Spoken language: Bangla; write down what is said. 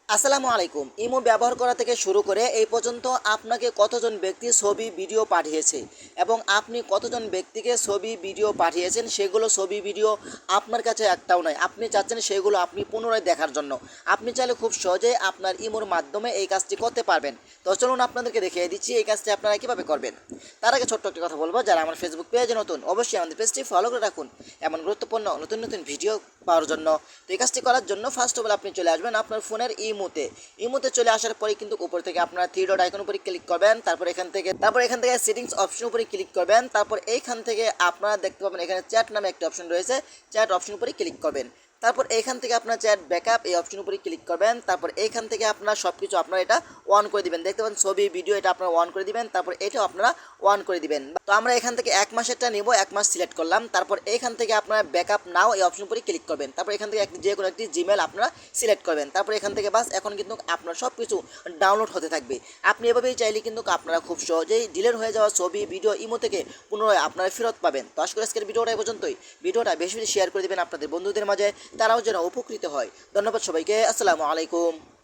আসসালামু আলাইকুম। ইমো ব্যবহার করা থেকে শুরু করে এই পর্যন্ত আপনাকে কতজন ব্যক্তি ছবি ভিডিও পাঠিয়েছে এবং আপনি কতজন ব্যক্তিকে ছবি ভিডিও পাঠিয়েছেন সেগুলো ছবি ভিডিও আপনার কাছে একটাও নয়, আপনি চাচ্ছেন সেগুলো আপনি পুনরায় দেখার জন্য। আপনি চাইলে খুব সহজেই আপনার ইমোর মাধ্যমে এই কাজটি করতে পারবেন। তো চলুন আপনাদেরকে দেখিয়ে দিচ্ছি এই কাজটি আপনারা কীভাবে করবেন। তার আগে ছোট্ট একটি কথা বলবো, যারা আমার ফেসবুক পেজে নতুন অবশ্যই আমাদের পেজটি ফলো করে রাখুন এমন গুরুত্বপূর্ণ নতুন নতুন ভিডিও পাওয়ার জন্য। তো এই কাজটি করার জন্য ফার্স্ট অফ অল আপনি চলে আসবেন আপনার ফোনের ইমোতে চলে আসার পরে কিন্তু উপর থেকে আপনারা থ্রি ডট আইকন উপরে ক্লিক করবেন। তারপর এখান থেকে সেটিংস অপশন উপরে ক্লিক করবেন। তারপর এইখান থেকে আপনারা দেখতে পাবেন এখানে চ্যাট নামে একটা অপশন রয়েছে, চ্যাট অপশন উপরে ক্লিক করবেন। তারপর এইখান থেকে আপনার চ্যাট ব্যাকআপ এই অপশন উপরে ক্লিক করবেন। তারপর এইখান থেকে আপনারা সব কিছু আপনারা এটা অন করে দিবেন। দেখতে পাবেন ছবি ভিডিও এটা আপনারা অন করে দিবেন। তারপর এটাও আপনারা অন করে দিবেন। তো আমরা এখান থেকে এক মাসেরটা নিব, এক মাস সিলেক্ট করলাম। তারপর এইখান থেকে আপনারা ব্যাকআপ নাও এই অপশন উপরে ক্লিক করবেন। তারপর এখান থেকে যে কোনো একটি জিমেল আপনারা সিলেক্ট করবেন। তারপর এখান থেকে বাস এখন কিন্তু আপনার সব কিছু ডাউনলোড হতে থাকবে। আপনি এভাবেই চাইলে কিন্তু আপনারা খুব সহজেই ডিলিট হয়ে যাওয়া ছবি ভিডিও ইমো থেকে পুনরায় আপনারা ফেরত পাবেন। তো আশা করি আজকের ভিডিওটা এই পর্যন্তই। ভিডিওটা বেশি বেশি শেয়ার করে দেবেন আপনাদের বন্ধুদের মাঝে, তারাও যেন উপকৃত হয়। ধন্যবাদ সবাইকে। আসসালামু আলাইকুম।